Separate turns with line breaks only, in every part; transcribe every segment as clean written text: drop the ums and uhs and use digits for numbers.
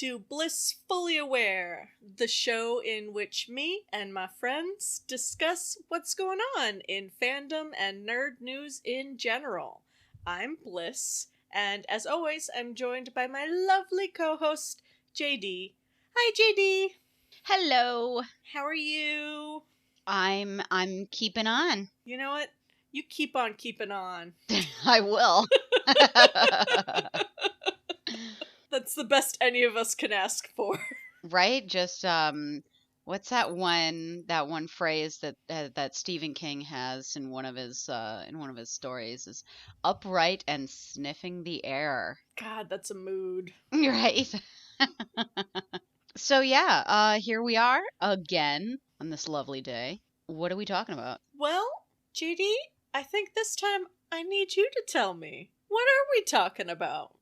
to Blissfully Aware, the show in which me and my friends discuss what's going on in fandom and nerd news in general. I'm Bliss, and as always, I'm joined by my lovely co-host, JD. Hi, JD!
Hello.
How are you?
I'm keeping on.
You know what? You keep on keeping on.
I will.
That's the best any of us can ask for.
Right? Just what's that one phrase that Stephen King has in one of his stories is upright and sniffing the air.
God, that's a mood.
Right? So yeah, here we are again on this lovely day. What are we talking about?
Well, JD, I think this time I need you to tell me. What are we talking about?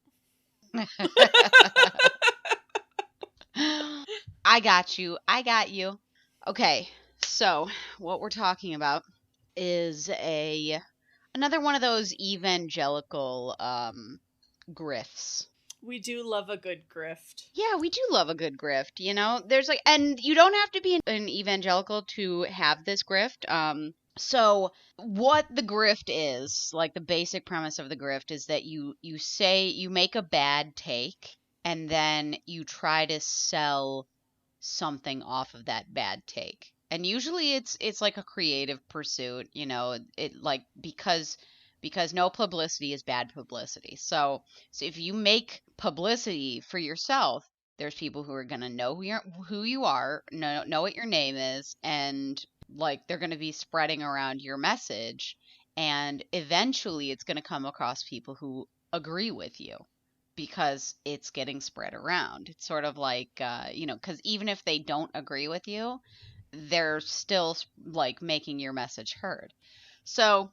I got you. Okay, so what we're talking about is another one of those evangelical grifts.
We do love a good grift.
Yeah, we do love a good grift, you know? There's and you don't have to be an evangelical to have this grift. So what the grift is, like the basic premise of the grift is that you make a bad take and then you try to sell something off of that bad take. And usually it's like a creative pursuit, you know, it like because no publicity is bad publicity. So if you make publicity for yourself, there's people who are going to know who you are, know what your name is, and like they're going to be spreading around your message, and eventually it's going to come across people who agree with you because it's getting spread around. It's sort of like because even if they don't agree with you, they're still like making your message heard. So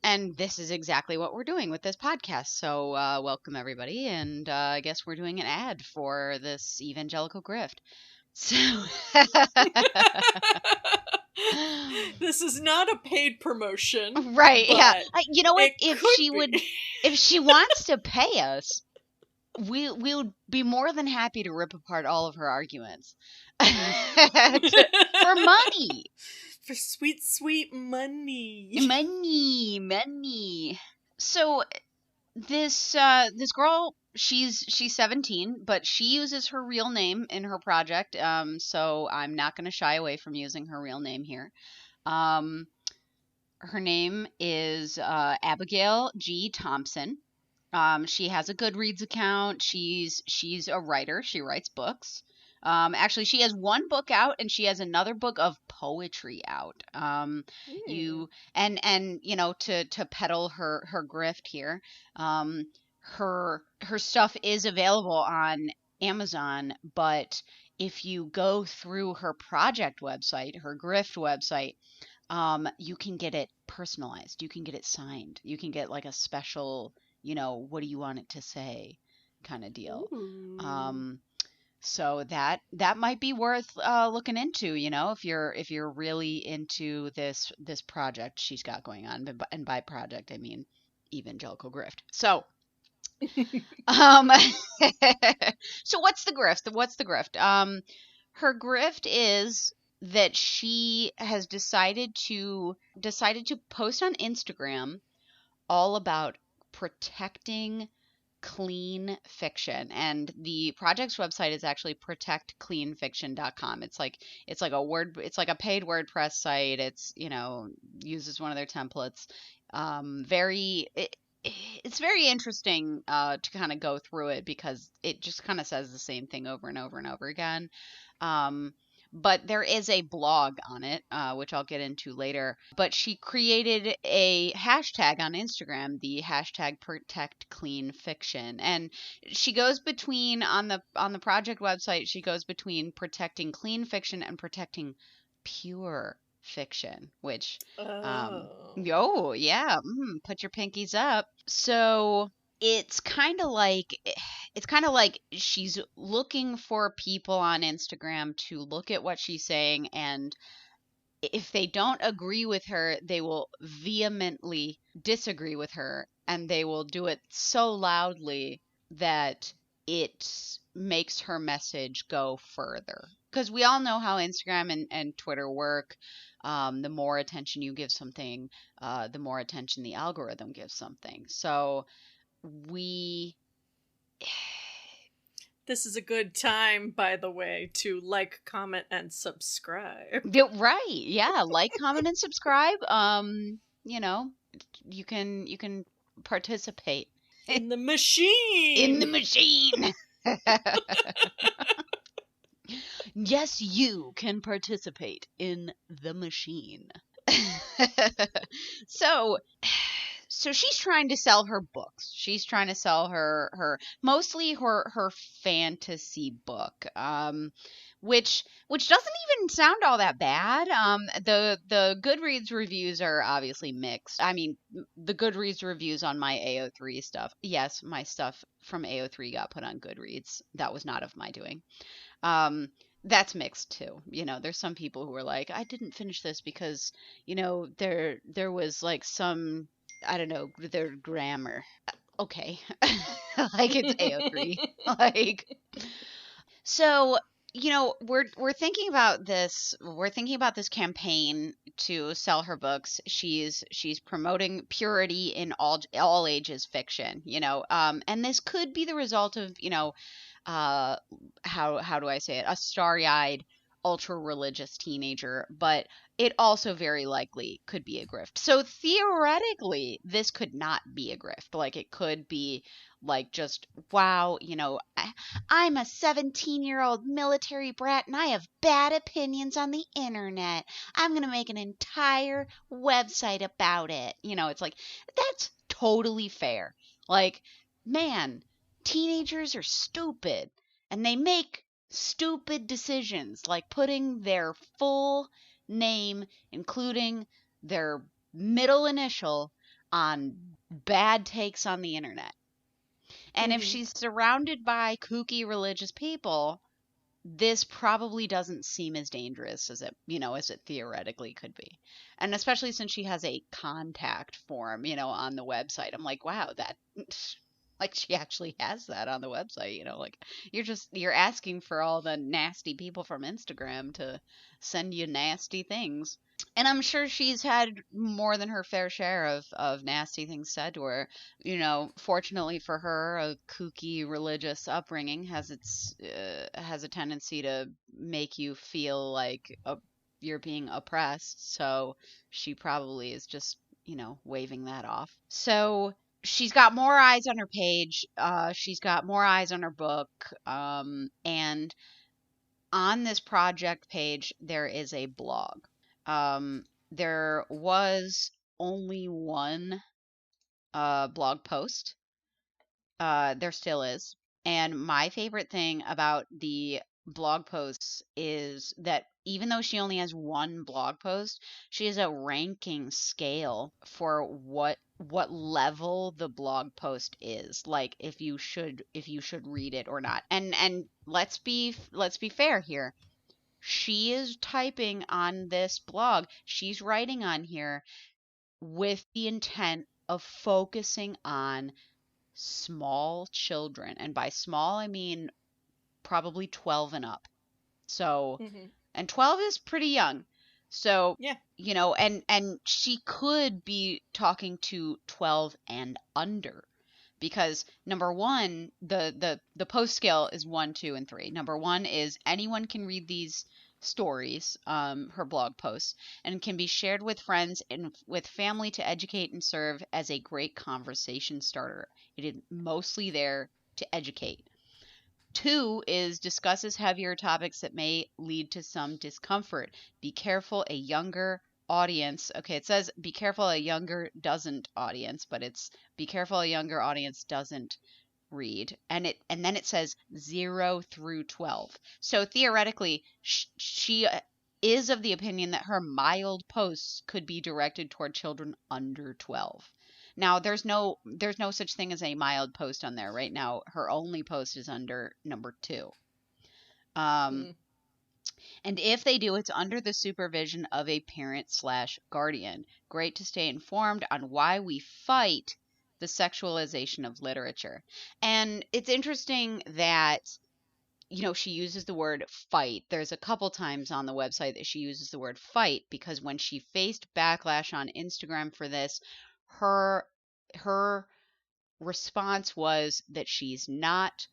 and this is exactly what we're doing with this podcast. So welcome everybody, and I guess we're doing an ad for this evangelical grift. So
this is not a paid promotion,
right? Yeah, you know what? If she wants to pay us, we would be more than happy to rip apart all of her arguments for money.
For sweet, sweet money.
Money. So this girl, she's 17, but she uses her real name in her project. So I'm not going to shy away from using her real name here. Her name is Abigail G. Thompson. She has a Goodreads account. She's a writer. She writes books. Actually, she has one book out, and she has another book of poetry out. You know, to peddle her grift here, her stuff is available on Amazon, but if you go through her project website, her grift website, you can get it personalized. You can get it signed. You can get like a special, you know, what do you want it to say kind of deal.
Ooh.
So that might be worth looking into, you know, if you're really into this project she's got going on. And by project I mean evangelical grift. So so what's the grift? Her grift is that she has decided to post on Instagram all about protecting clean fiction, and the project's website is actually protectcleanfiction.com. It's like a paid WordPress site. It's, you know, uses one of their templates. It's very interesting to kind of go through it because it just kind of says the same thing over and over and over again. But there is a blog on it, which I'll get into later. But she created a hashtag on Instagram, the hashtag #ProtectCleanFiction, and she goes between on the project website. She goes between protecting clean fiction and protecting pure fiction, which oh yeah, put your pinkies up. So it's kind of like she's looking for people on Instagram to look at what she's saying, and if they don't agree with her, they will vehemently disagree with her, and they will do it so loudly that it makes her message go further. Because we all know how Instagram and Twitter work. The more attention you give something, the more attention the algorithm gives something. So we.
This is a good time, by the way, to like, comment, and subscribe.
Right. Yeah. Like, comment, and subscribe. You know, you can participate
In the machine!
in the machine. Yes, you can participate in the machine. so so she's trying to sell her books. She's trying to sell her mostly her fantasy book. Which doesn't even sound all that bad. The Goodreads reviews are obviously mixed. I mean, the Goodreads reviews on my AO3 stuff. Yes, my stuff from AO3 got put on Goodreads. That was not of my doing. That's mixed too. You know, there's some people who are like, I didn't finish this because, you know, there was like some, I don't know, their grammar. Okay. Like, it's AO3. Like, so, you know, we're thinking about this. We're thinking about this campaign to sell her books. She's promoting purity in all ages fiction, you know. And this could be the result of, you know, how do I say it? A starry-eyed, ultra-religious teenager, but it also very likely could be a grift. So theoretically, this could not be a grift. Like, it could be like, just, wow, you know, I'm a 17-year-old military brat and I have bad opinions on the internet. I'm going to make an entire website about it. You know, it's like, that's totally fair. Like, man, teenagers are stupid and they make stupid decisions, like putting their full name, including their middle initial, on bad takes on the internet. And if she's surrounded by kooky religious people, this probably doesn't seem as dangerous as it, you know, as it theoretically could be. And especially since she has a contact form, you know, on the website. I'm like, wow, that, like, she actually has that on the website, you know, like, you're asking for all the nasty people from Instagram to send you nasty things. And I'm sure she's had more than her fair share of nasty things said to her. You know, fortunately for her, a kooky religious upbringing has a tendency to make you feel like you're being oppressed. So she probably is just, you know, waving that off. So she's got more eyes on her page. She's got more eyes on her book. And on this project page, there is a blog. There was only one blog post. There still is. And my favorite thing about the blog posts is that even though she only has one blog post, she has a ranking scale for what level the blog post is, like if you should read it or not. And let's be fair here. She is typing on this blog, she's writing on here with the intent of focusing on small children. And by small, I mean probably 12 and up. So, and 12 is pretty young. So,
yeah,
you know, and she could be talking to 12 and under. Because number one, the post scale is 1, 2, and 3. Number one is anyone can read these stories, her blog posts, and can be shared with friends and with family to educate and serve as a great conversation starter. It is mostly there to educate. 2 is discusses heavier topics that may lead to some discomfort. Be careful a younger audience. Okay, it says be careful a younger doesn't audience, but it's be careful a younger audience doesn't read. And then it says 0 through 12. So theoretically, she is of the opinion that her mild posts could be directed toward children under 12. Now, there's no such thing as a mild post on there right now. Her only post is under number 2. And if they do, it's under the supervision of a parent/guardian. Great to stay informed on why we fight the sexualization of literature. And it's interesting that she uses the word fight. There's a couple times on the website that she uses the word fight because when she faced backlash on Instagram for this, her response was that she's not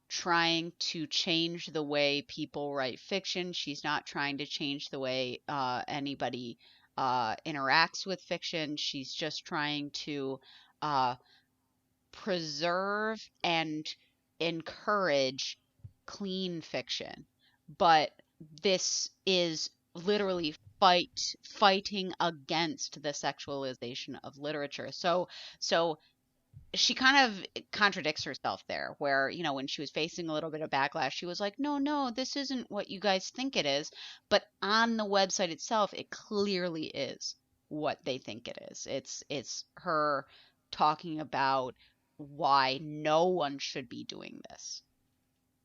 trying to change the way people write fiction. She's not trying to change the way anybody interacts with fiction. She's just trying to uh, preserve and encourage clean fiction. But this is literally fighting against the sexualization of literature. So she kind of contradicts herself there, where, when she was facing a little bit of backlash, she was like, no, this isn't what you guys think it is. But on the website itself, it clearly is what they think it is. It's her talking about why no one should be doing this.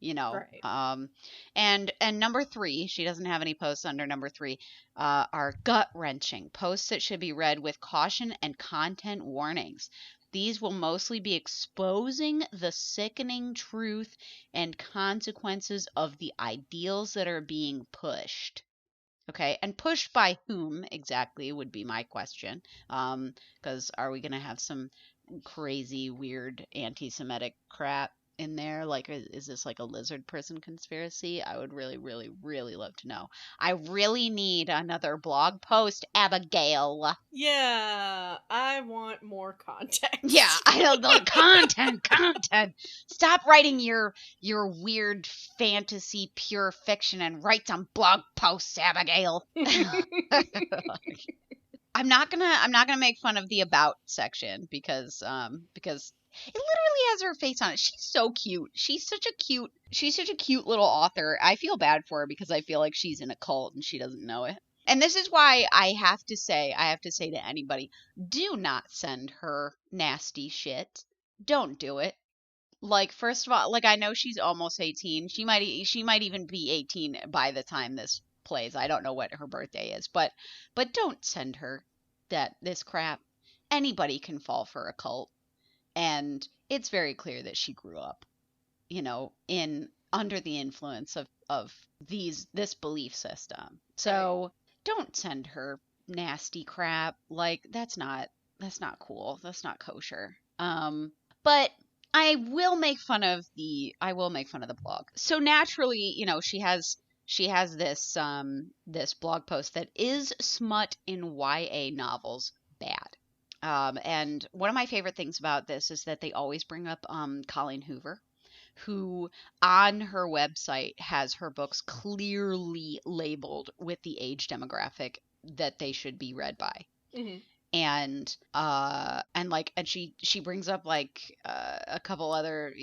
Right.
And number 3, she doesn't have any posts under number 3, are gut-wrenching posts that should be read with caution and content warnings. These will mostly be exposing the sickening truth and consequences of the ideals that are being pushed. Okay, and pushed by whom exactly would be my question. Because are we going to have some crazy, weird, anti-Semitic crap in there? Like, is this like a lizard person conspiracy? I would really, really, really love to know. I really need another blog post, Abigail.
Yeah, I want more context.
Yeah, I don't know. Content. Stop writing your weird fantasy pure fiction and write some blog posts, Abigail. I'm not gonna make fun of the about section because it literally has her face on it. She's so cute. She's such a cute little author. I feel bad for her because I feel like she's in a cult and she doesn't know it. And this is why I have to say to anybody, do not send her nasty shit. Don't do it. Like, first of all, like, I know she's almost 18. She might even be 18 by the time this plays. I don't know what her birthday is, but don't send her this crap. Anybody can fall for a cult, and it's very clear that she grew up, in under the influence of this belief system. So don't send her nasty crap. Like, that's not cool. That's not kosher. But I will make fun of the blog. So naturally, she has this this blog post that is smut in YA novels bad. And one of my favorite things about this is that they always bring up Colleen Hoover, who on her website has her books clearly labeled with the age demographic that they should be read by.
Mm-hmm.
And she brings up like a couple other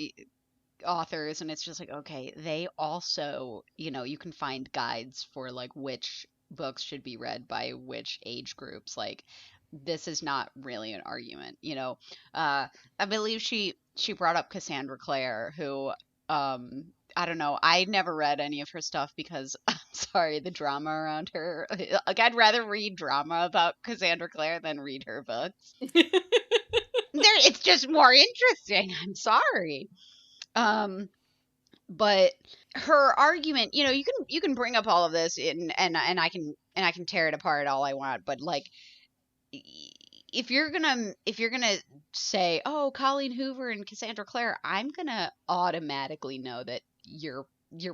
authors, and it's just like, okay, they also, you can find guides for like which books should be read by which age groups. Like, this is not really an argument, I believe she brought up Cassandra Clare, who I don't know, I never read any of her stuff because I'm sorry, the drama around her, like, I'd rather read drama about Cassandra Clare than read her books. It's just more interesting. I'm sorry. But her argument, you can bring up all of this and I can tear it apart all I want, but like, if you're gonna say, oh, Colleen Hoover and Cassandra Clare, I'm gonna automatically know that your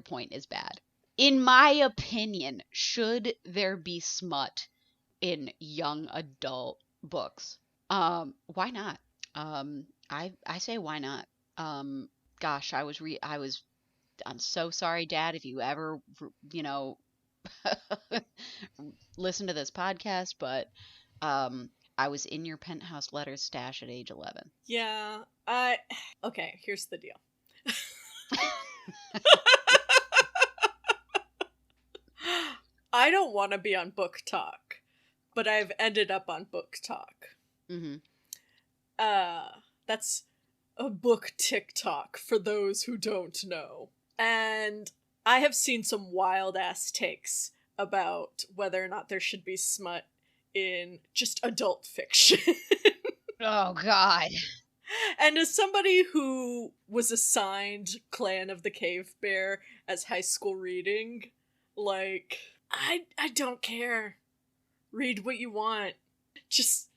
point is bad. In my opinion, should there be smut in young adult books? Why not? I say why not? Gosh, I'm so sorry, Dad, if you ever, listen to this podcast, but I was in your penthouse letters stash at age 11.
Yeah, okay, here's the deal. I don't want to be on Book Talk, but I've ended up on Book Talk.
Mm-hmm.
That's a book TikTok for those who don't know. And I have seen some wild ass takes about whether or not there should be smut in just adult fiction.
Oh, God.
And as somebody who was assigned Clan of the Cave Bear as high school reading, like, I don't care. Read what you want. Just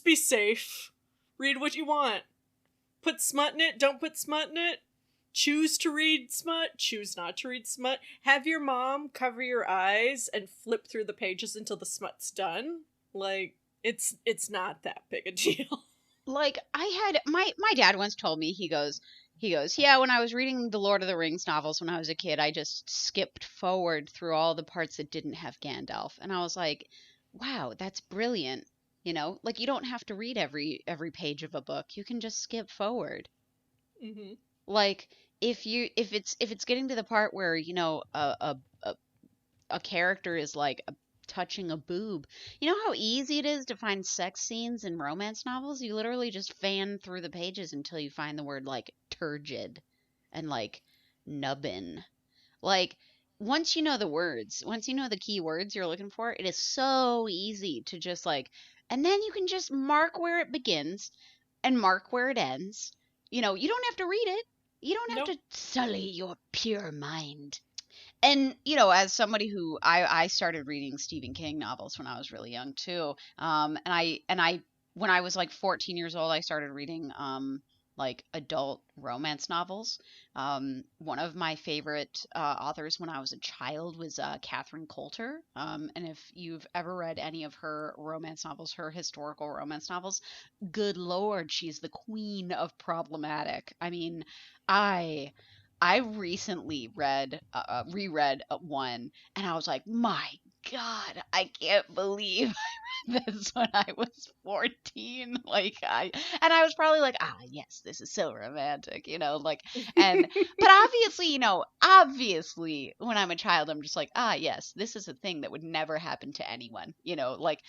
be safe. Read what you want. Put smut in it, don't put smut in it. Choose to read smut, choose not to read smut. Have your mom cover your eyes and flip through the pages until the smut's done. Like, it's not that big a deal.
Like, I had my dad once told me, he goes, yeah, when I was reading the Lord of the Rings novels when I was a kid, I just skipped forward through all the parts that didn't have Gandalf. And I was like, wow, that's brilliant. You know, like, you don't have to read every page of a book. You can just skip forward.
Mm-hmm.
Like, if it's getting to the part where, you know, a character is like touching a boob. You know how easy it is to find sex scenes in romance novels? You literally just fan through the pages until you find the word like turgid and like nubbin. Like, once you know the words, once you know the key words you're looking for, it is so easy to just like, and then you can just mark where it begins and mark where it ends. You know, you don't have to read it. You don't have
Nope.
to sully your pure mind. And, you know, as somebody who I started reading Stephen King novels when I was really young too. And I when I was like 14 years old, I started reading like adult romance novels. One of my favorite authors when I was a child was Catherine Coulter. And if you've ever read any of her romance novels, her historical romance novels, good Lord, she's the queen of problematic. I mean, I I recently reread one, and I was like, my God, I can't believe I read this when I was 14. And I was probably like, ah, yes, this is so romantic, you know, like, but obviously, you know, obviously, when I'm a child, I'm just like, ah, yes, this is a thing that would never happen to anyone, you know, like,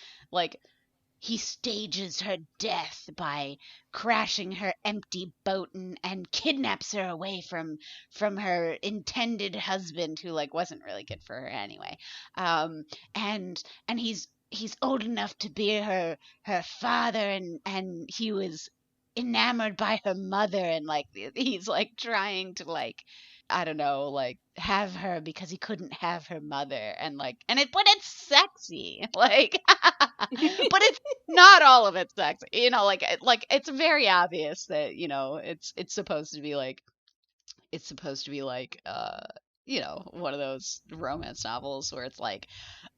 he stages her death by crashing her empty boat and kidnaps her away from her intended husband who like wasn't really good for her anyway. Um and he's old enough to be her father, and he was enamored by her mother, and like he's like trying to like, I don't know, like have her because he couldn't have her mother, and like, but it's sexy. Like, but it's not all of it's sexy. You know, like it's very obvious that, you know, it's supposed to be like, you know, one of those romance novels where it's like,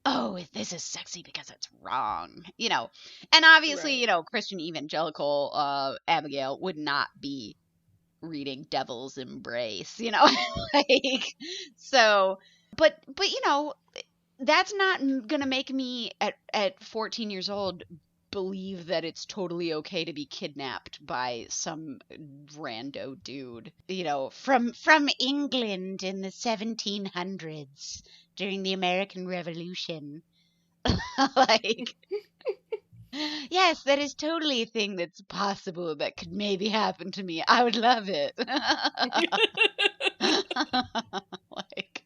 oh, this is sexy because it's wrong, you know. And obviously,
Right.
you know, Christian evangelical Abigail would not be reading Devil's Embrace, you know. Like, so, but you know, that's not gonna make me at 14 years old believe that it's totally okay to be kidnapped by some rando dude, you know, from England in the 1700s during the American Revolution. Like, yes, that is totally a thing that's possible that could maybe happen to me. I would love it. Like,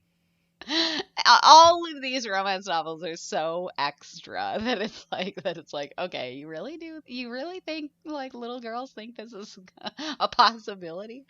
all of these romance novels are so extra that it's like, okay, you really think like little girls think this is a possibility?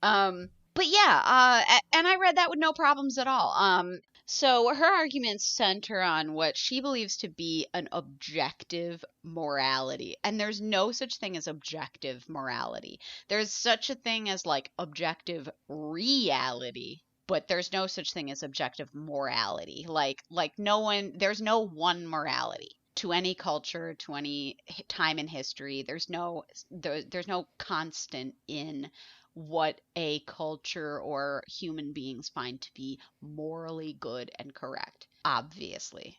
But yeah, and I read that with no problems at all. So her arguments center on what she believes to be an objective morality. And there's no such thing as objective morality. There's such a thing as like objective reality, but there's no such thing as objective morality. Like there's no one morality to any culture, to any time in history. There's no constant in what a culture or human beings find to be morally good and correct, obviously.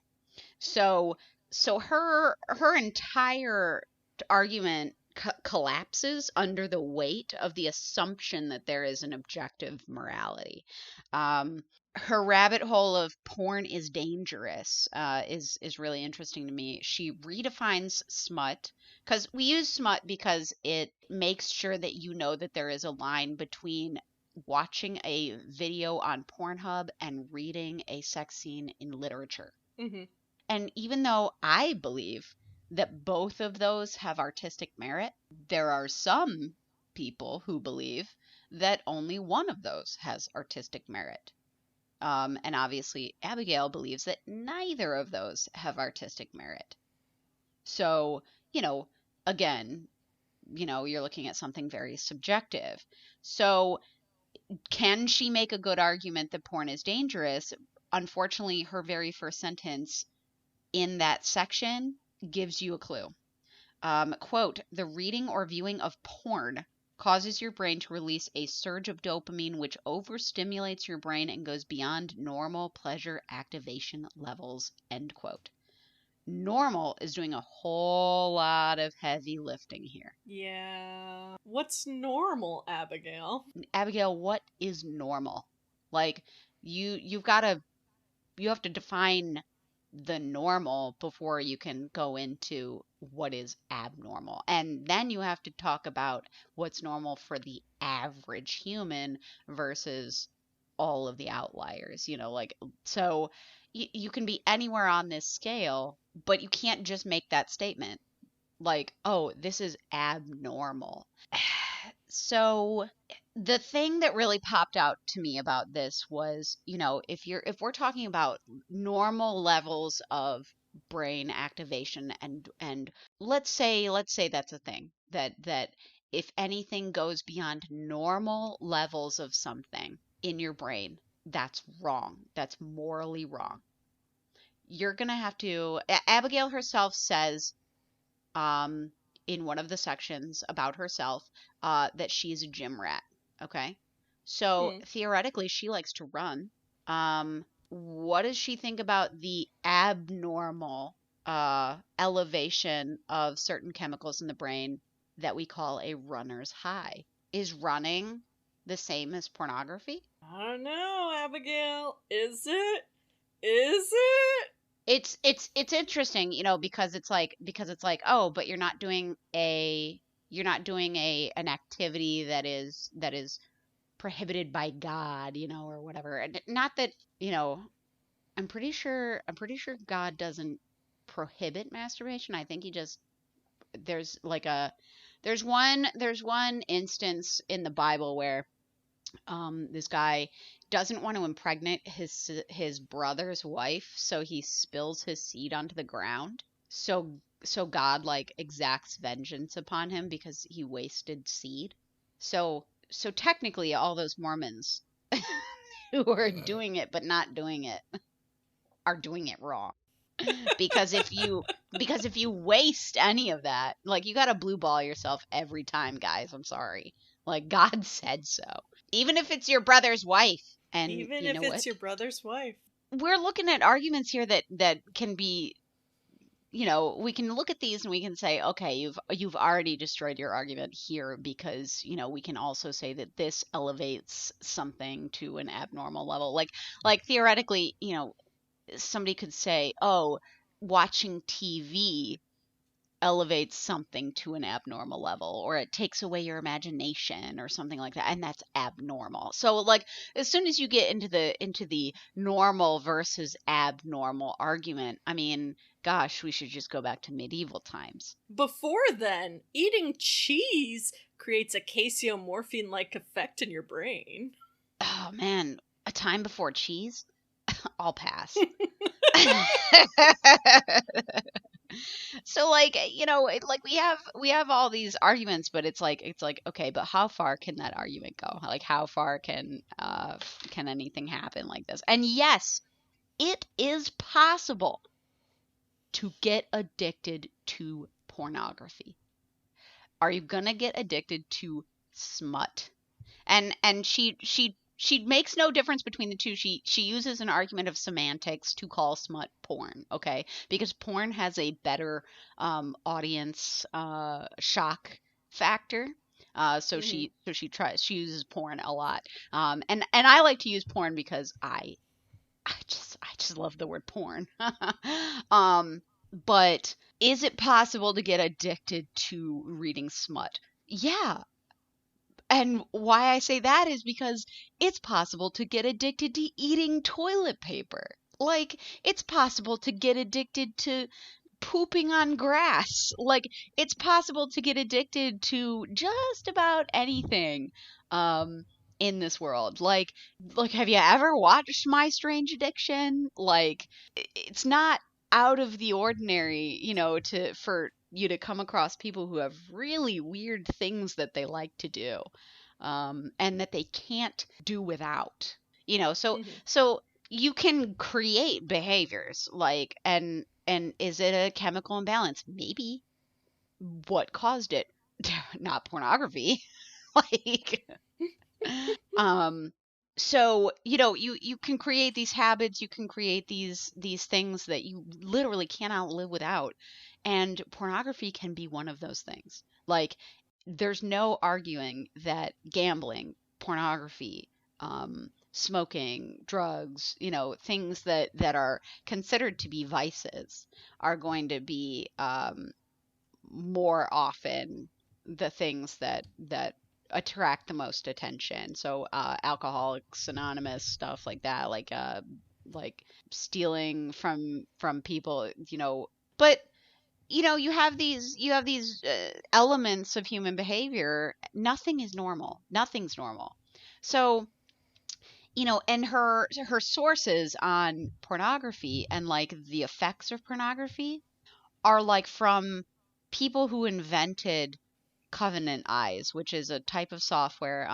So so her entire argument collapses under the weight of the assumption that there is an objective morality. Her rabbit hole of porn is dangerous is really interesting to me. She redefines smut, because we use smut because it makes sure that you know that there is a line between watching a video on Pornhub and reading a sex scene in literature.
Mm-hmm.
And even though I believe that both of those have artistic merit. There are some people who believe that only one of those has artistic merit. And obviously, Abigail believes that neither of those have artistic merit. So, again, you're looking at something very subjective. So, can she make a good argument that porn is dangerous? Unfortunately, her very first sentence in that section gives you a clue. Quote, the reading or viewing of porn causes your brain to release a surge of dopamine, which overstimulates your brain and goes beyond normal pleasure activation levels, end quote. Normal is doing a whole lot of heavy lifting here.
Yeah. What's normal, Abigail?
Abigail, what is normal? Like, you have to define the normal before you can go into what is abnormal. And then you have to talk about what's normal for the average human versus all of the outliers, so you can be anywhere on this scale, but you can't just make that statement like, oh, this is abnormal. So the thing that really popped out to me about this was, if we're talking about normal levels of brain activation, and let's say that's a thing, that if anything goes beyond normal levels of something in your brain, that's wrong. That's morally wrong. You're going to have to, Abigail herself says, in one of the sections about herself, that she's a gym rat. Okay. So theoretically, she likes to run. What does she think about the abnormal elevation of certain chemicals in the brain that we call a runner's high? Is running the same as pornography?
I don't know, Abigail. Is it? Is it?
It's interesting, because it's like, oh, but you're not doing an activity that is prohibited by God, or whatever. And not that, I'm pretty sure God doesn't prohibit masturbation. I think he just, there's like there's one instance in the Bible where this guy doesn't want to impregnate his brother's wife, so he spills his seed onto the ground. So God like exacts vengeance upon him because he wasted seed. So technically all those Mormons who are doing it but not doing it are doing it wrong. Because if you waste any of that, like, you got to blue ball yourself every time, guys. I'm sorry. Like, God said so. Even if it's your brother's wife. And
even
you
if
know
it's
what?
your brother's wife.
We're looking at arguments here that can be, we can look at these and we can say, okay, you've already destroyed your argument here, because, we can also say that this elevates something to an abnormal level. Like theoretically, somebody could say, oh, watching TV elevates something to an abnormal level, or it takes away your imagination or something like that, and that's abnormal. So like, as soon as you get into the normal versus abnormal argument, I mean, gosh, we should just go back to medieval times.
Before then, eating cheese creates a casomorphine-like effect in your brain.
Oh man, a time before cheese? I'll pass. So like, like we have all these arguments, but it's like, okay, but how far can that argument go? Like, how far can anything happen like this? And yes, it is possible to get addicted to pornography. Are you gonna get addicted to smut? And she makes no difference between the two. She uses an argument of semantics to call smut porn, okay? Because porn has a better audience shock factor. So she uses porn a lot. And I like to use porn because I just love the word porn. But is it possible to get addicted to reading smut? Yeah. And why I say that is because it's possible to get addicted to eating toilet paper. Like, it's possible to get addicted to pooping on grass. Like, it's possible to get addicted to just about anything in this world. Like have you ever watched My Strange Addiction? Like, it's not out of the ordinary, to for you to come across people who have really weird things that they like to do. And that they can't do without. So you can create behaviors like, and is it a chemical imbalance? Maybe. What caused it? Not pornography. Like, um so you can create these habits, you can create these things that you literally cannot live without, and pornography can be one of those things. Like, there's no arguing that gambling, pornography, smoking, drugs, things that are considered to be vices are going to be more often the things that attract the most attention. So Alcoholics Anonymous, stuff like that, like stealing from people, But you have these elements of human behavior. Nothing is normal. Nothing's normal. So and her sources on pornography and like the effects of pornography are like from people who invented Covenant Eyes, which is a type of software.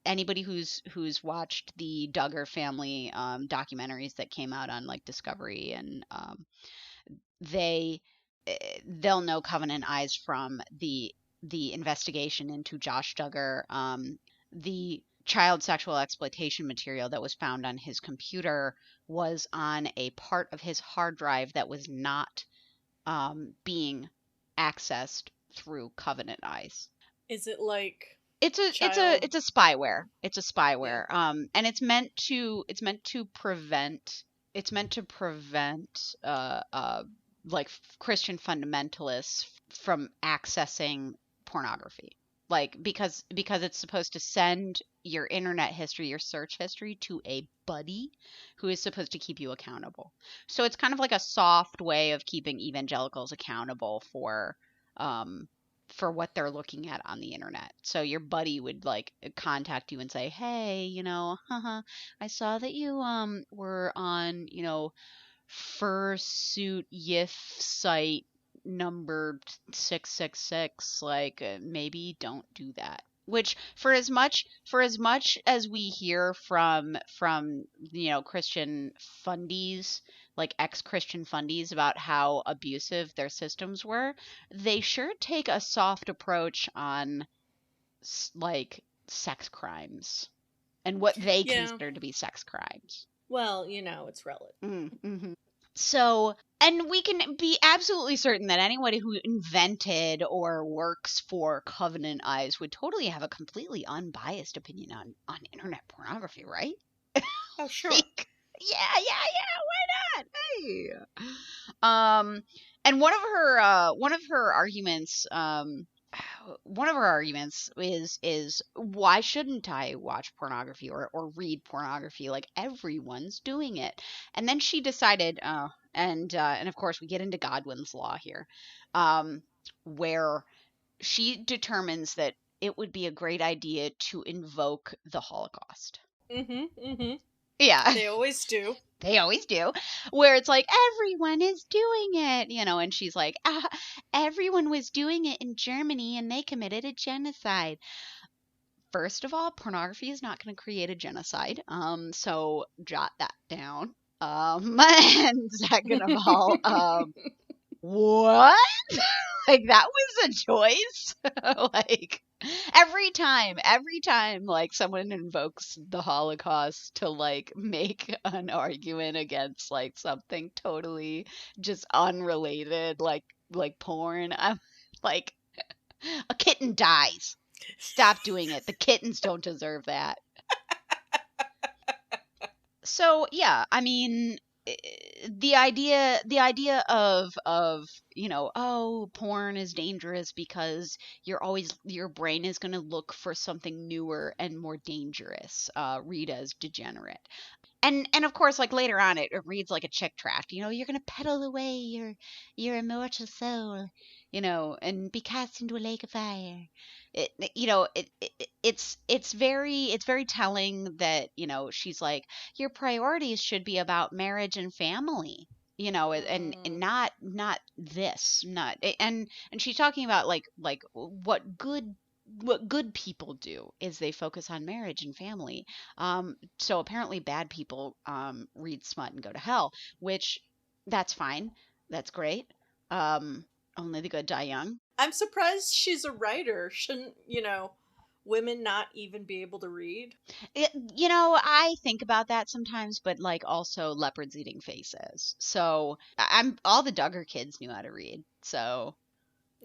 Anybody who's watched the Duggar family documentaries that came out on like Discovery, and they they'll know Covenant Eyes from the investigation into Josh Duggar, the child sexual exploitation material that was found on his computer was on a part of his hard drive that was not being accessed through Covenant Eyes.
Is it like
It's a it's a
child?
it's a spyware. It's a
Yeah.
spyware. And it's meant to prevent like Christian fundamentalists from accessing pornography. Like, because it's supposed to send your internet history, your search history, to a buddy who is supposed to keep you accountable. So it's kind of like a soft way of keeping evangelicals accountable um for what they're looking at on the internet. So your buddy would like contact you and say, "Hey, I saw that you were on, fursuit yif site number 666, like, maybe don't do that." Which, for as much as we hear from Christian fundies, like ex-Christian fundies, about how abusive their systems were, they sure take a soft approach on like sex crimes and what they
Yeah.
consider to be sex crimes.
Well, it's relative.
So, and we can be absolutely certain that anybody who invented or works for Covenant Eyes would totally have a completely unbiased opinion on internet pornography, right?
Oh, sure.
Like, yeah, why not? Hey. Um, and one of her arguments is why shouldn't I watch pornography or read pornography? Like, everyone's doing it. And then she decided, and of course we get into Godwin's law here, where she determines that it would be a great idea to invoke the Holocaust.
Mm-hmm.
Yeah.
They always do.
They always do, where it's like everyone is doing it, and she's like, everyone was doing it in Germany and they committed a genocide. First of all, pornography is not going to create a genocide, so jot that down. And second of all, what? Like, that was a choice? Like, every time like someone invokes the Holocaust to like make an argument against like something totally just unrelated, like porn, I'm like, a kitten dies. Stop doing it. The kittens don't deserve that. So yeah, I mean, the idea of oh, porn is dangerous because your brain is going to look for something newer and more dangerous, read as degenerate. And of course, like later on, it reads like a chick tract. You're gonna peddle away your immortal soul, and be cast into a lake of fire. It's very telling that she's like, your priorities should be about marriage and family. And not this, not and she's talking about like what good people do is they focus on marriage and family. So apparently bad people read smut and go to hell, which that's fine. That's great. Um, Only the good die young.
I'm surprised she's a writer. Shouldn't, women not even be able to read?
I think about that sometimes, but like also leopards eating faces. So I'm all the Duggar kids knew how to read. So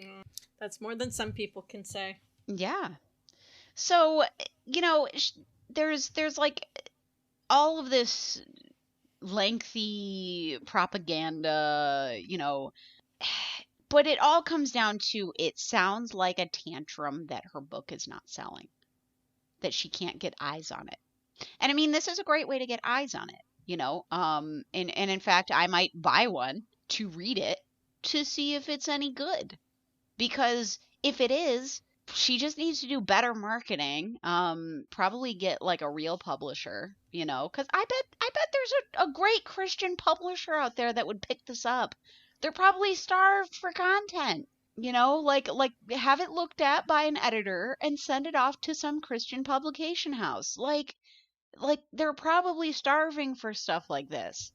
Mm, that's more than some people can say.
yeah. So there's like all of this lengthy propaganda, but it all comes down to it sounds like a tantrum that her book is not selling, that she can't get eyes on it. And I mean, this is a great way to get eyes on it. And in fact, I might buy one to read it to see if it's any good. Because if it is, she just needs to do better marketing. Probably get like a real publisher, because I bet there's a great Christian publisher out there that would pick this up. They're probably starved for content. Like have it looked at by an editor and send it off to some Christian publication house. Like they're probably starving for stuff like this.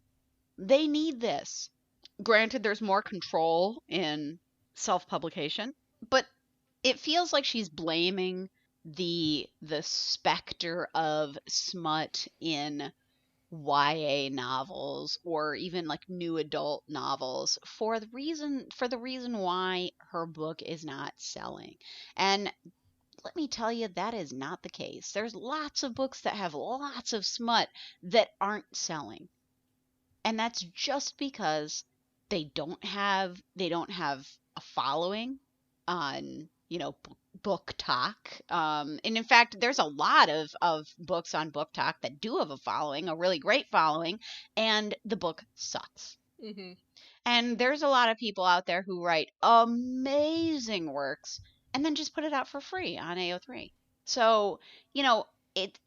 They need this. Granted, there's more control in self-publication, but it feels like she's blaming the specter of smut in YA novels or even like new adult novels for the reason why her book is not selling. And let me tell you, that is not the case. There's lots of books that have lots of smut that aren't selling. And that's just because they don't have a following on, book talk. And in fact, there's a lot of books on book talk that do have a following, a really great following, and the book sucks.
Mm-hmm.
And there's a lot of people out there who write amazing works and then just put it out for free on AO3. So, it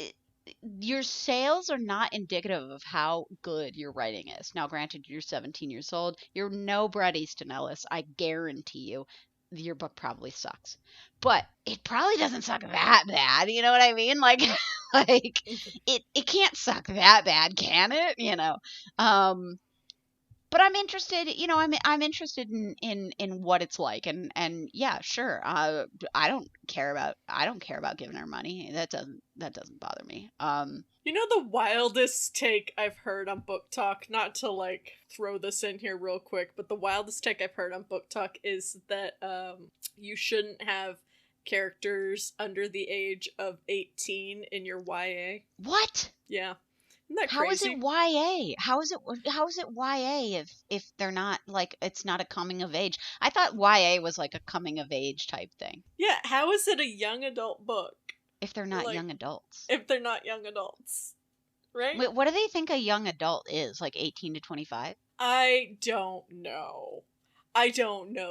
your sales are not indicative of how good your writing is. Now, granted, you're 17 years old. You're no Bret Easton Ellis. I guarantee you, your book probably sucks. But it probably doesn't suck that bad. You know what I mean? Like, like it can't suck that bad, can it? But I'm interested, I'm interested in what it's like, and yeah, sure. I don't care about giving her money. That doesn't bother me.
The wildest take I've heard on Book Talk, not to like throw this in here real quick, but the wildest take I've heard on Book Talk is that you shouldn't have characters under the age of 18 in your YA.
What?
Yeah. Isn't that
How is
crazy?
it YA? How is it YA if they're not like it's not a coming of age? I thought YA was like a coming of age type thing.
Yeah, how is it a young adult book?
If they're not
Like,
young adults.
if they're not young adults, right?
Wait, what do they think a young adult is? Like 18 to 25?
I don't know.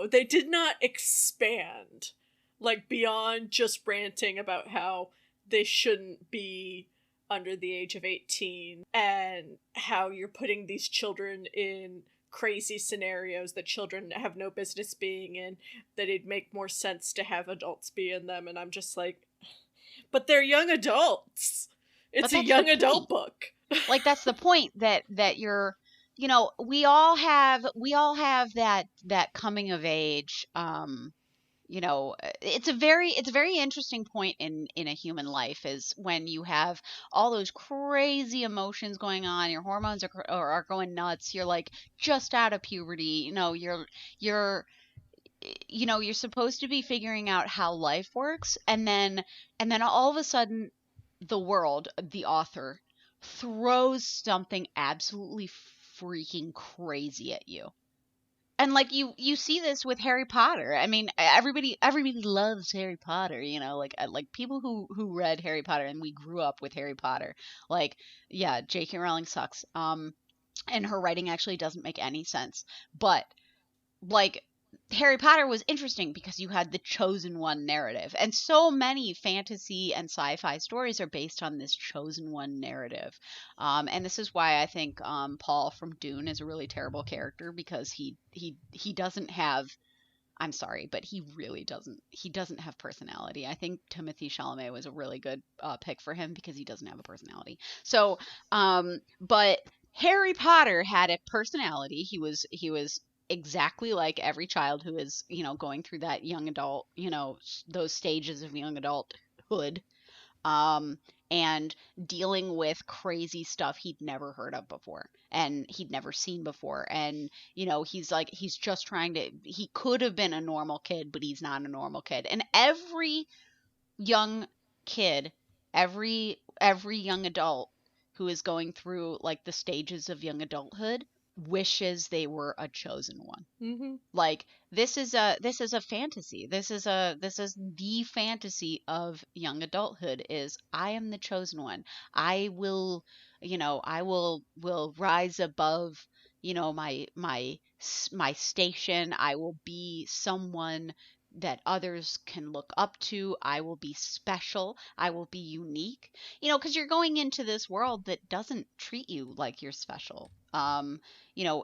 They did not expand, like, beyond just ranting about how they shouldn't be under the age of 18 and how you're putting these children in crazy scenarios that children have no business being in, that it'd make more sense to have adults be in them. And I'm just like, but they're young adults. It's a young adult book.
Like that's the point that you're, we all have that coming of age. It's a very interesting point in a human life is when you have all those crazy emotions going on, your hormones are going nuts, you're like just out of puberty, you're you're supposed to be figuring out how life works, and then all of a sudden the world, the author, throws something absolutely freaking crazy at you. And like you see this with Harry Potter. I mean, everybody loves Harry Potter, like people who read Harry Potter and we grew up with Harry Potter. Like, yeah, J.K. Rowling sucks. And her writing actually doesn't make any sense. But like Harry Potter was interesting because you had the chosen one narrative. And so many fantasy and sci-fi stories are based on this chosen one narrative. And this is why I think Paul from Dune is a really terrible character, because he doesn't have, I'm sorry, but he really doesn't. He doesn't have personality. I think Timothée Chalamet was a really good pick for him because he doesn't have a personality. So, but Harry Potter had a personality. He was exactly like every child who is, going through that young adult, those stages of young adulthood, um, and dealing with crazy stuff he'd never heard of before and he'd never seen before. And, he's just trying to, he could have been a normal kid, but he's not a normal kid. And every young kid, every young adult who is going through like the stages of young adulthood wishes they were a chosen one.
Mm-hmm.
Like this is a fantasy. This is the fantasy of young adulthood, is I am the chosen one. I will, I will rise above, my station. I will be someone that others can look up to. I will be special. I will be unique. Because you're going into this world that doesn't treat you like you're special.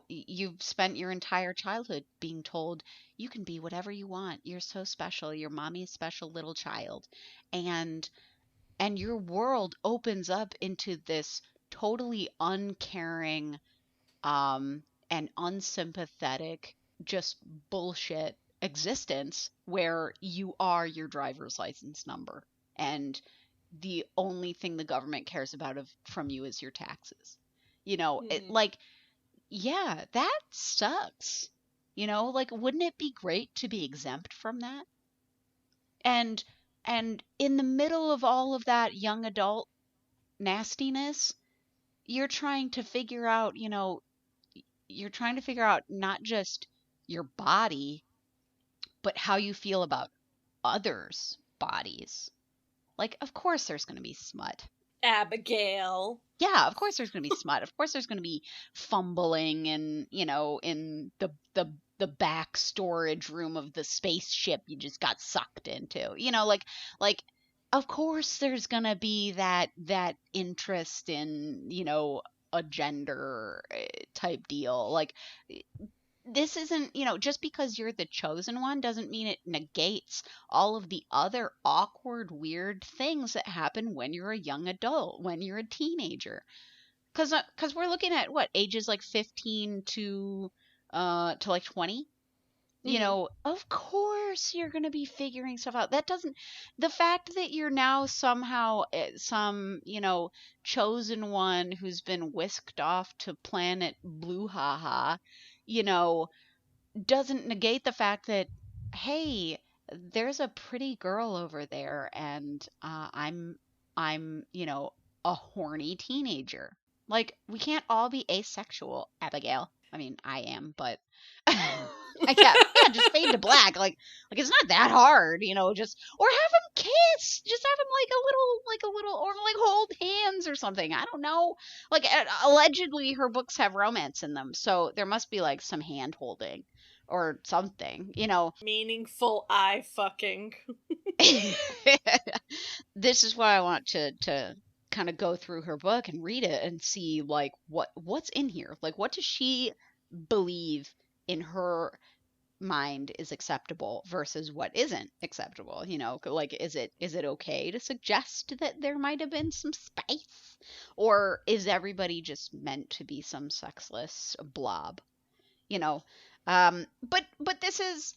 You've spent your entire childhood being told you can be whatever you want. You're so special. You're mommy's special little child. And your world opens up into this totally uncaring, and unsympathetic, just bullshit existence where you are your driver's license number. And the only thing the government cares about from you is your taxes.
Mm-hmm.
Like, yeah, that sucks. Like, wouldn't it be great to be exempt from that? And in the middle of all of that young adult nastiness, you're trying to figure out, not just your body, but how you feel about others' bodies. Like, of course there's going to be smut.
Abigail.
Yeah, of course there's going to be smut. Of course there's going to be fumbling and, in the back storage room of the spaceship you just got sucked into. Like of course there's going to be that interest in, a gender type deal. Like, this isn't, just because you're the chosen one doesn't mean it negates all of the other awkward, weird things that happen when you're a young adult, when you're a teenager. Because we're looking at what ages like 15 to like 20.
Mm-hmm.
Of course you're going to be figuring stuff out. That doesn't, the fact that you're now somehow some, chosen one who's been whisked off to planet Blue Haha, you know, doesn't negate the fact that, hey, there's a pretty girl over there, and I'm a horny teenager. Like, we can't all be asexual, Abigail. I mean, I am, but yeah, just fade to black. Like it's not that hard, just, or have them kiss, just have them like a little, or like hold hands or something. I don't know. Like, allegedly her books have romance in them, so there must be like some hand holding or something.
Meaningful eye fucking.
This is why I want to kind of go through her book and read it and see like what's in here. Like, what does she believe in her mind is acceptable versus what isn't acceptable? Like, is it okay to suggest that there might have been some spice, or is everybody just meant to be some sexless blob? you know but this is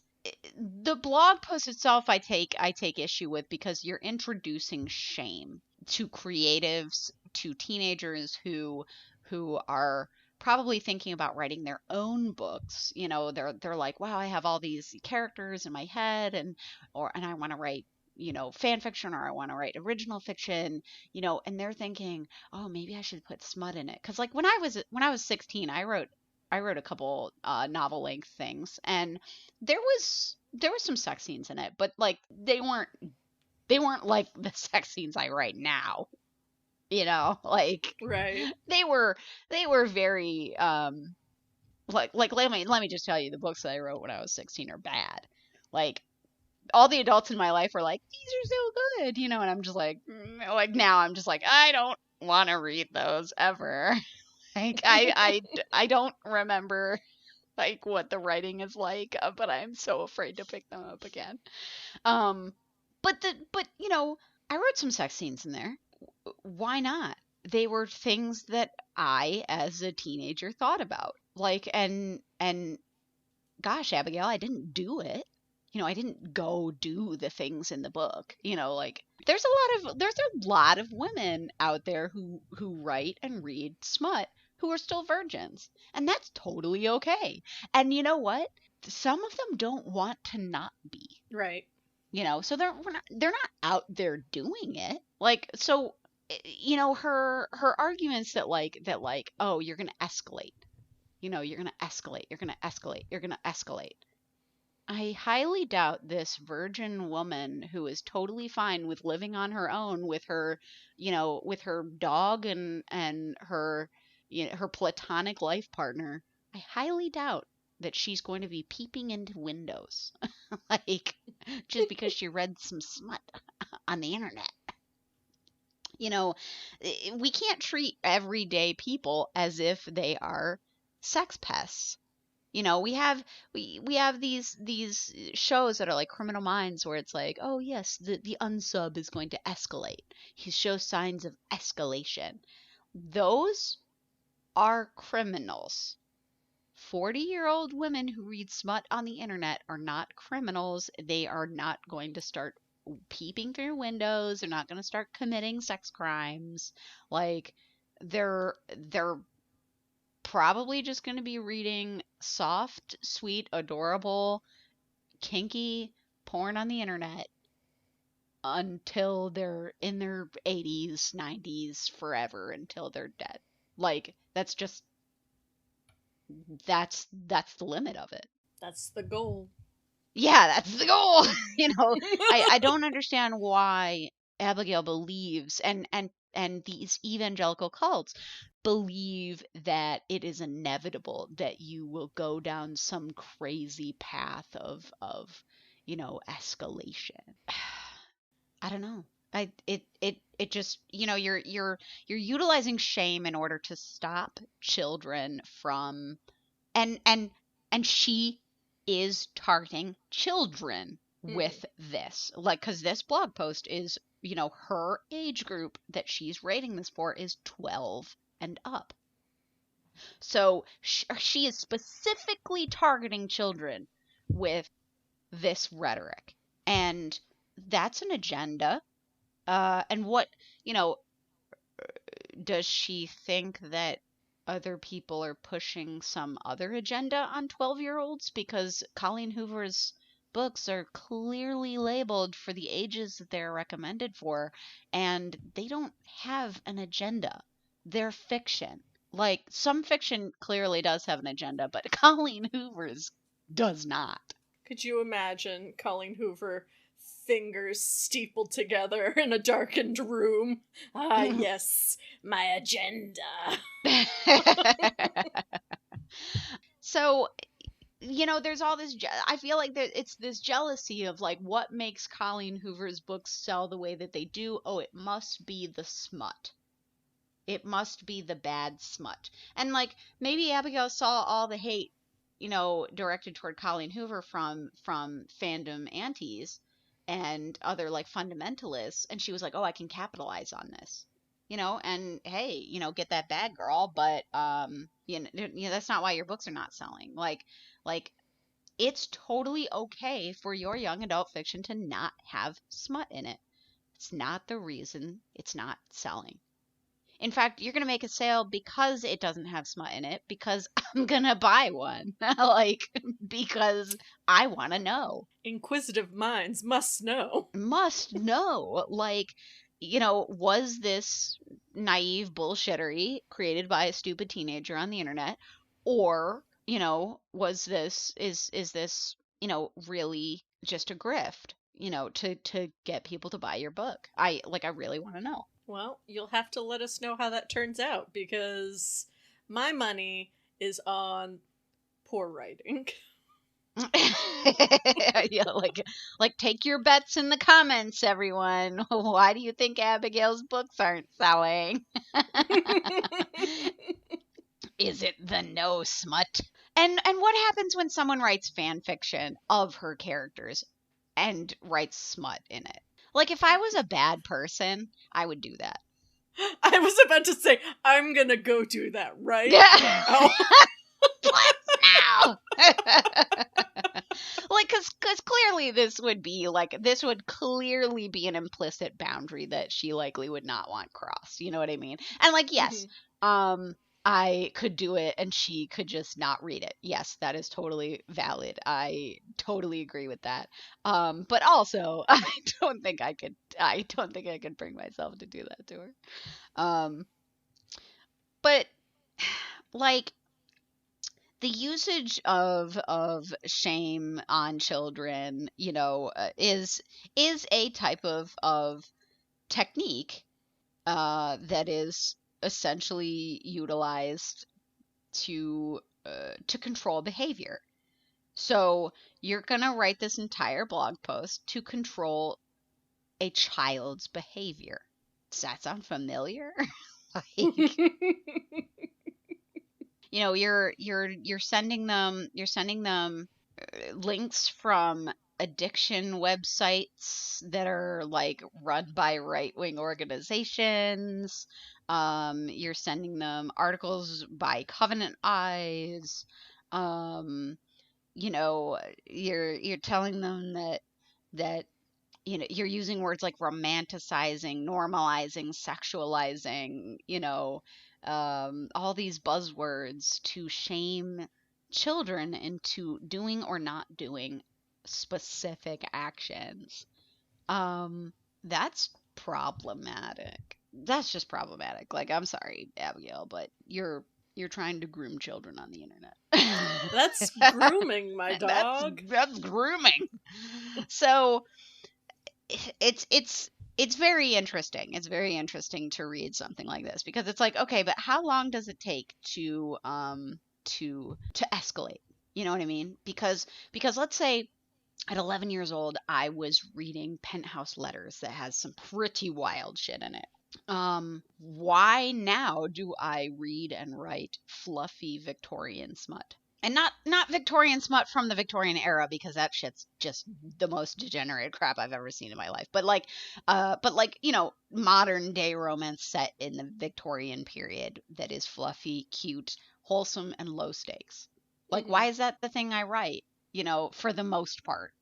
the blog post itself. I take issue with, because you're introducing shame to creatives, to teenagers who are probably thinking about writing their own books. They're like, wow, I have all these characters in my head, and I want to write, fan fiction, or I want to write original fiction, and they're thinking, oh, maybe I should put smut in it. Because like when I was 16, I wrote wrote a couple novel length things, and there was some sex scenes in it, but like they weren't like the sex scenes I write now. Like
Right.
they were very like let me just tell you, the books that I wrote when I was 16 are bad. Like all the adults in my life were like, these are so good, and I'm just like now I'm just like, I don't want to read those ever. Like I don't remember like what the writing is like, but I'm so afraid to pick them up again. Um, but I wrote some sex scenes in there. Why not? They were things that I, as a teenager, thought about. Like, and gosh, Abigail, I didn't do it. I didn't go do the things in the book. Like there's a lot of women out there who write and read smut who are still virgins, and that's totally okay. And you know what? Some of them don't want to not be.
Right.
So they're not out there doing it. Like, so her arguments that oh, you're going to escalate. You're going to escalate. You're going to escalate. You're going to escalate. I highly doubt this virgin woman who is totally fine with living on her own with her, with her dog and her, her platonic life partner. I highly doubt that she's going to be peeping into windows, like just because she read some smut on the internet. We can't treat everyday people as if they are sex pests. We have these shows that are like Criminal Minds, where it's like, oh yes, the unsub is going to escalate. He shows signs of escalation. Those are criminals. 40-year-old women who read smut on the internet are not criminals. They are not going to start peeping through windows. They're not going to start committing sex crimes. Like, they're probably just going to be reading soft, sweet, adorable, kinky porn on the internet until they're in their 80s, 90s, forever, until they're dead. Like, that's the limit of it.
That's the goal.
Yeah, that's the goal. I don't understand why Abigail believes, and these evangelical cults believe that it is inevitable that you will go down some crazy path of escalation. I don't know. It just, you're utilizing shame in order to stop children from, and she is targeting children with this, like, because this blog post is, her age group that she's rating this for is 12 and up. So she is specifically targeting children with this rhetoric, and that's an agenda. And what, does she think that other people are pushing some other agenda on 12-year-olds? Because Colleen Hoover's books are clearly labeled for the ages that they're recommended for, and they don't have an agenda. They're fiction. Like, some fiction clearly does have an agenda, but Colleen Hoover's does not.
Could you imagine Colleen Hoover, fingers steepled together in a darkened room? Ah, yes, my agenda.
So, there's all this, I feel like it's this jealousy of, like, what makes Colleen Hoover's books sell the way that they do? Oh, it must be the smut. It must be the bad smut. And, like, maybe Abigail saw all the hate, directed toward Colleen Hoover from fandom antis and other, like, fundamentalists, and she was like, oh, I can capitalize on this. And hey, get that bag, girl, but that's not why your books are not selling. Like it's totally okay for your young adult fiction to not have smut in it. It's not the reason it's not selling. In fact, you're going to make a sale because it doesn't have smut in it, because I'm going to buy one. Like, because I want to know.
Inquisitive minds must know.
Must know. Like, was this naive bullshittery created by a stupid teenager on the internet? Or, was this is this, really just a grift, to get people to buy your book? I really want to know.
Well, you'll have to let us know how that turns out, because my money is on poor writing.
Yeah, take your bets in the comments, everyone. Why do you think Abigail's books aren't selling? Is it the no smut? And what happens when someone writes fan fiction of her characters and writes smut in it? Like, if I was a bad person, I would do that.
I was about to say, I'm gonna go do that right now.
Now. Because clearly this would clearly be an implicit boundary that she likely would not want crossed. You know what I mean? And yes, I could do it and she could just not read it. Yes, that is totally valid. I totally agree with that. But also, I don't think I could bring myself to do that to her. But the usage of shame on children, is a type of technique that is essentially utilized to control behavior. So you're gonna write this entire blog post to control a child's behavior. Does that sound familiar? You're sending them links from addiction websites that are run by right-wing organizations. You're sending them articles by Covenant Eyes. You're telling them that you're using words like romanticizing, normalizing, sexualizing, all these buzzwords to shame children into doing or not doing specific actions. That's problematic. That's just problematic. I'm sorry, Abigail, but you're trying to groom children on the internet.
That's grooming, my dog.
That's grooming. So it's very interesting. It's very interesting to read something like this, because it's okay, but how long does it take to escalate? You know what I mean? Because let's say at 11 years old, I was reading Penthouse Letters that has some pretty wild shit in it. Why now do I read and write fluffy Victorian smut? And not Victorian smut from the Victorian era, because that shit's just the most degenerate crap I've ever seen in my life. But modern day romance set in the Victorian period that is fluffy, cute, wholesome, and low stakes. Why is that the thing I write? For the most part.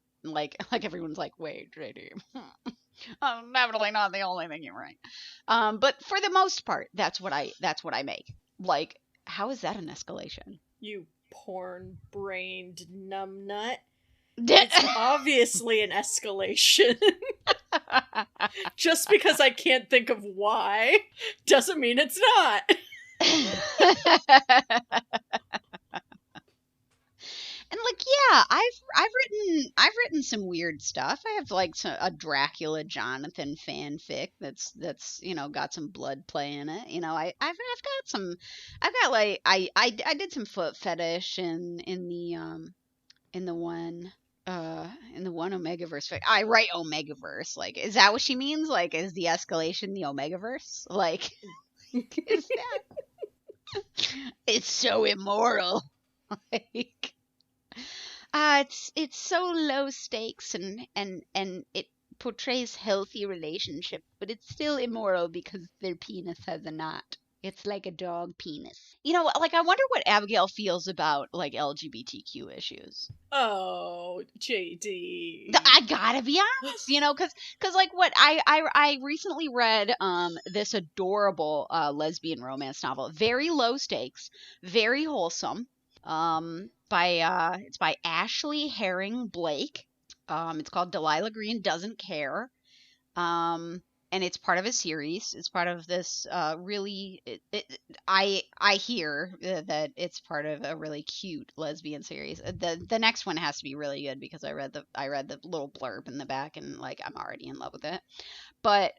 Everyone's wait, JD. Definitely not the only thing you write. But for the most part, that's what I make. How is that an escalation?
You porn-brained numbnut. It's obviously an escalation. Just because I can't think of why doesn't mean it's not.
And yeah, I've written some weird stuff. I have a Dracula Jonathan fanfic that's got some blood play in it. I've got some. I did some foot fetish in the one Omegaverse fic. I write Omegaverse. Is that what she means? Is the escalation the Omegaverse? Is that? It's so immoral. It's so low stakes and it portrays healthy relationship, but it's still immoral because their penis has a knot. It's like a dog penis. I wonder what Abigail feels about LGBTQ issues.
Oh, JD.
I gotta be honest, because what I recently read this adorable lesbian romance novel, very low stakes, very wholesome. It's by Ashley Herring Blake. It's called Delilah Green Doesn't Care. And and it's part of a series. It's part of this really. I hear that it's part of a really cute lesbian series. The next one has to be really good because I read the little blurb in the back and like I'm already in love with it. But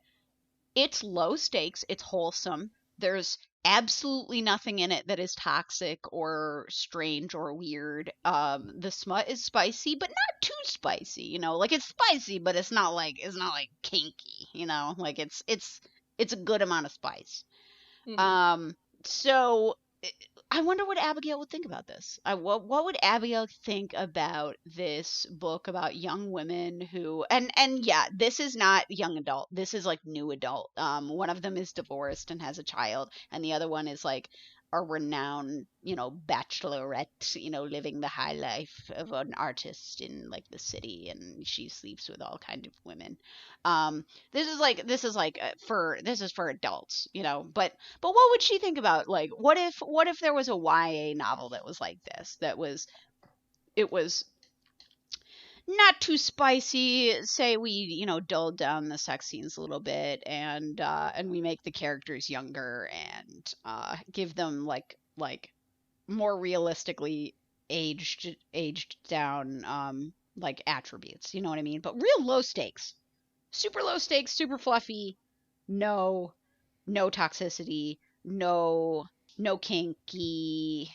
it's low stakes. It's wholesome. There's absolutely nothing in it that is toxic or strange or weird. The smut is spicy, but not too spicy. Like it's spicy, but it's not like kinky. Like it's a good amount of spice.
Mm-hmm.
So I wonder what Abigail would think about this. What would Abigail think about this book about young women who and yeah, this is not young adult. This is like new adult. One of them is divorced and has a child, and the other one is like a renowned, bachelorette, living the high life of an artist in like the city, and she sleeps with all kind of women. This is for adults, but what would she think about like what if there was a YA novel that was like this, it was not too spicy, say we dulled down the sex scenes a little bit, and we make the characters younger and give them like more realistically aged down like attributes, you know what I mean, but real low stakes, super low stakes, super fluffy, no no toxicity, no kinky,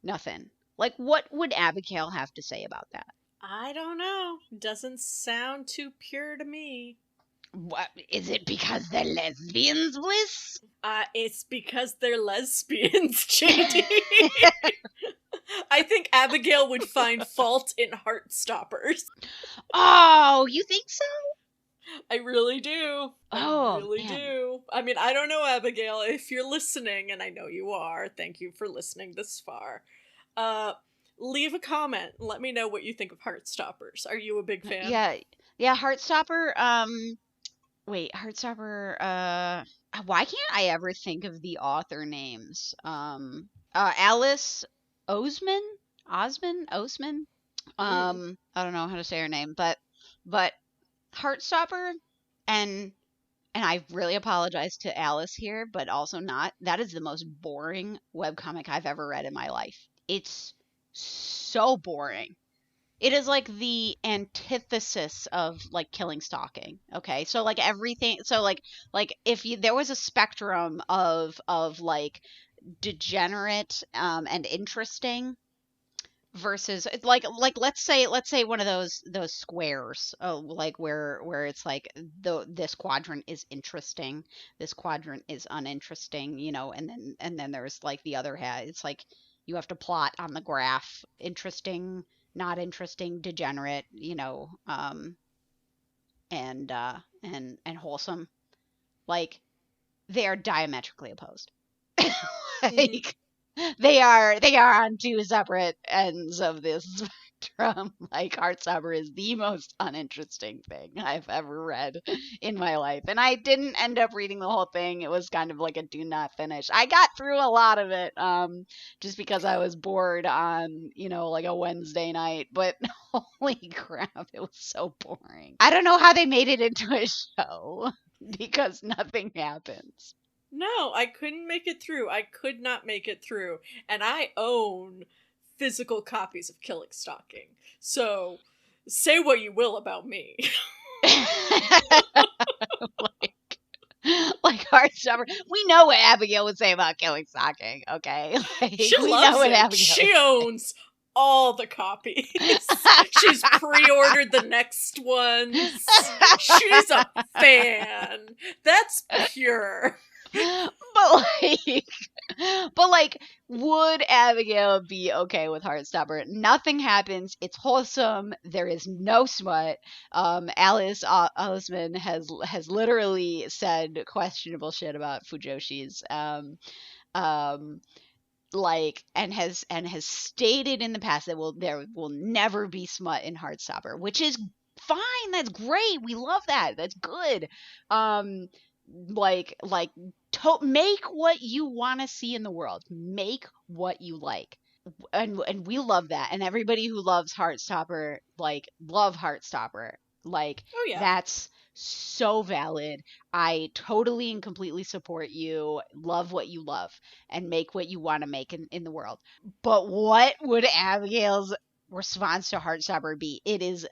nothing. Like what would Abigail have to say about that?
I don't know. Doesn't sound too pure to me.
What is it, because they're lesbians, Bliss?
It's because they're lesbians, JD. I think Abigail would find fault in Heartstoppers.
Oh, you think so?
I really do.
Oh,
I really
man.
do. I mean, I don't know, Abigail. If you're listening, and I know you are, thank you for listening this far. Leave a comment. Let me know what you think of Heartstoppers. Are you a big fan?
Yeah, Heartstopper. Wait, Heartstopper. Why can't I ever think of the author names? Alice Osman, Osman. I don't know how to say her name, but Heartstopper, and I really apologize to Alice here, but also not. That is the most boring webcomic I've ever read in my life. It's so boring. It is like the antithesis of like killing stalking. Okay, so like everything. So like if there was a spectrum of like degenerate and interesting versus let's say one of those squares, like where it's like this quadrant is interesting, this quadrant is uninteresting, and then there's like the other half. It's like you have to plot on the graph: interesting, not interesting, degenerate, and wholesome. Like they are diametrically opposed.
Mm-hmm.
Like they are on two separate ends of this spectrum. Like Heartstopper is the most uninteresting thing I've ever read in my life, and I didn't end up reading the whole thing. It was kind of like a do not finish. I got through a lot of it, just because I was bored on like a Wednesday night. But holy crap, it was so boring. I don't know how they made it into a show because nothing happens.
No, I couldn't make it through. I could not make it through. And I own physical copies of Killing Stalking. So, say what you will about me.
like Heartstopper. We know what Abigail would say about Killing Stalking, okay?
She
we
loves
know what
it.
Abigail
She owns all the copies. She's pre-ordered the next ones. She's a fan. That's pure.
but like would Abigail be okay with Heartstopper? Nothing happens. It's wholesome. There is no smut. Alice Osman has literally said questionable shit about Fujoshi's. Like and has stated in the past that there will never be smut in Heartstopper, which is fine. That's great. We love that. That's good. Like make what you want to see in the world. Make what you like. And we love that. And everybody who loves Heartstopper, like love Heartstopper. Like,
Oh, yeah.
that's so valid. I totally and completely support you. Love what you love and make what you want to make in the world. But what would Abigail's response to Heartstopper be? It is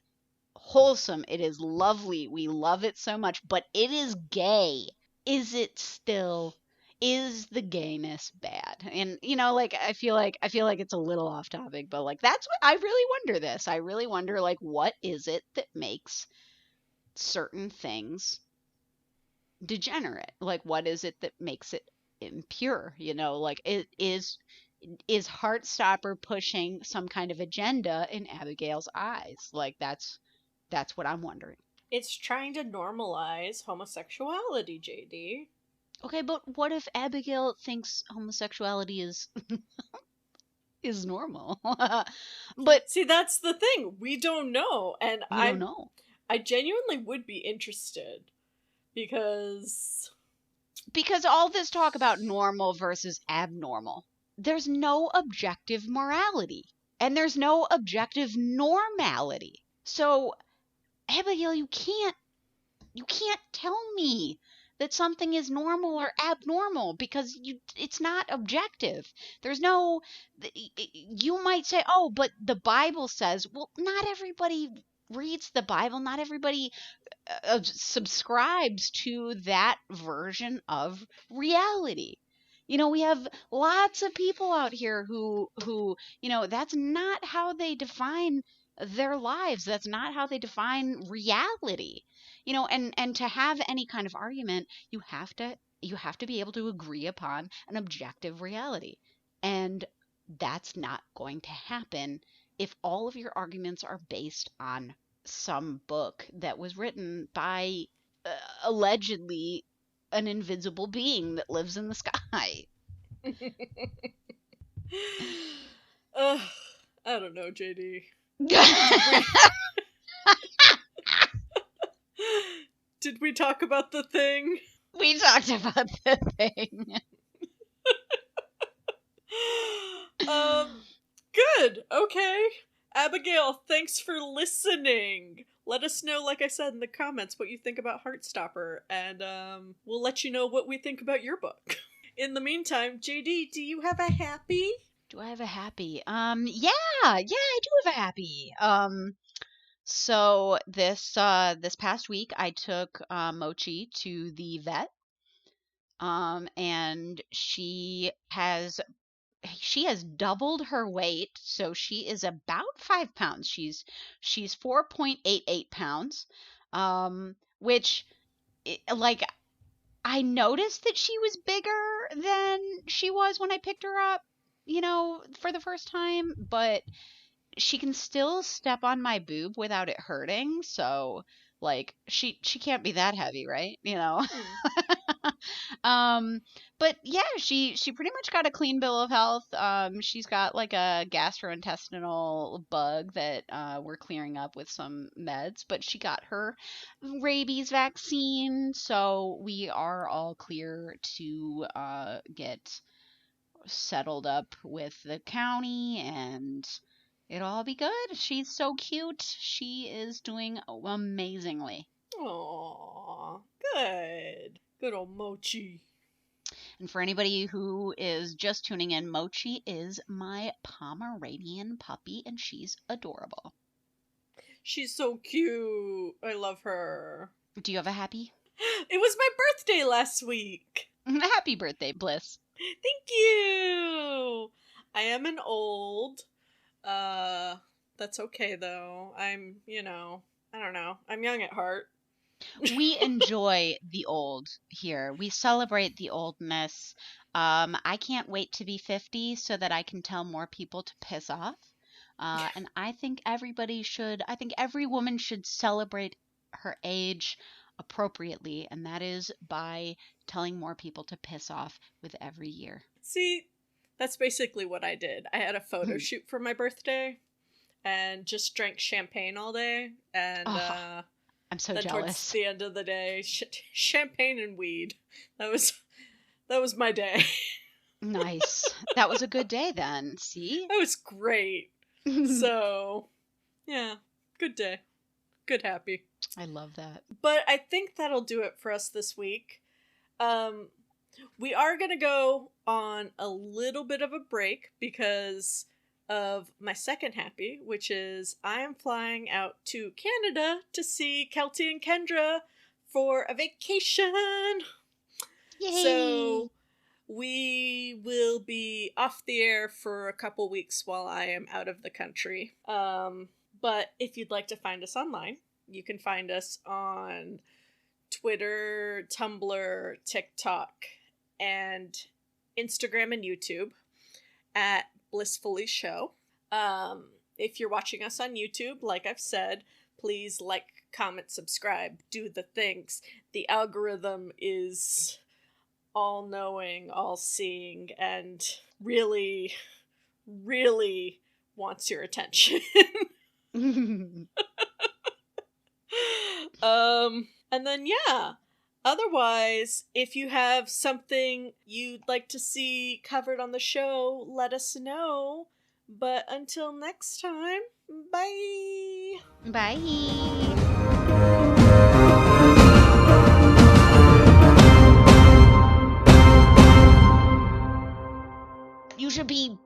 wholesome. It is lovely. We love it so much, but it is gay. Is it still? Is the gayness bad? And like I feel like it's a little off topic, but like that's what I really wonder this. I really wonder like what is it that makes certain things degenerate? Like what is it that makes it impure? Like it is Heartstopper pushing some kind of agenda in Abigail's eyes? Like that's what I'm wondering.
It's trying to normalize homosexuality, JD.
Okay, but what if Abigail thinks homosexuality is normal? But
See, that's the thing. We don't know. And
we don't know.
I genuinely would be interested because
All this talk about normal versus abnormal, there's no objective morality and there's no objective normality. So, Abigail, you can't tell me that something is normal or abnormal because it's not objective. There's no you might say, "Oh, but the Bible says." Well, not everybody reads the Bible. Not everybody subscribes to that version of reality. We have lots of people out here who that's not how they define their lives. That's not how they define reality. And to have any kind of argument, you have to be able to agree upon an objective reality. And that's not going to happen if all of your arguments are based on some book that was written by allegedly an invisible being that lives in the sky.
I don't know, JD. Did we talk about the thing?
We talked about the thing.
Good. Okay. Abigail, thanks for listening. Let us know, like I said in the comments, what you think about Heartstopper, and we'll let you know what we think about your book. In the meantime, JD, do you have a happy?
Do I have a happy? Yeah, I do have a happy. So this past week I took Mochi to the vet. And she has doubled her weight, so she is about 5 pounds. She's 4.88 pounds, which like I noticed that she was bigger than she was when I picked her up, for the first time, but she can still step on my boob without it hurting, so like she can't be that heavy, right? But yeah, she pretty much got a clean bill of health. She's got like a gastrointestinal bug that we're clearing up with some meds, but she got her rabies vaccine, so we are all clear to get settled up with the county, and it'll all be good. She's so cute. She is doing amazingly.
Aww, good. Good old Mochi.
And for anybody who is just tuning in, Mochi is my Pomeranian puppy, and she's adorable.
She's so cute. I love her.
Do you have a happy?
It was my birthday last week.
Happy birthday, Bliss.
Thank you. I am an old. That's okay though. I'm, I don't know. I'm young at heart.
We enjoy the old here. We celebrate the oldness. I can't wait to be 50 so that I can tell more people to piss off. And I think every woman should celebrate her age appropriately, and that is by telling more people to piss off with every year.
See, that's basically what I did. I had a photo shoot for my birthday and just drank champagne all day, and
I'm so
then
jealous.
Towards the end of the day, champagne and weed. That was my day.
Nice. That was a good day then. See?
That was great. So, yeah, good day. Good happy.
I love that.
But I think that'll do it for us this week. We are going to go on a little bit of a break because of my second happy, which is I am flying out to Canada to see Kelty and Kendra for a vacation.
Yay!
So we will be off the air for a couple weeks while I am out of the country. But if you'd like to find us online, you can find us on Twitter, Tumblr, TikTok, and Instagram and YouTube at blissfullyshow. If you're watching us on YouTube, like I've said, please like, comment, subscribe, do the things. The algorithm is all-knowing, all-seeing, and really, really wants your attention. And then, yeah. Otherwise, if you have something you'd like to see covered on the show, let us know. But until next time, bye!
Bye! You should be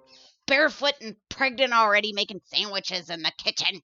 barefoot and pregnant already making sandwiches in the kitchen.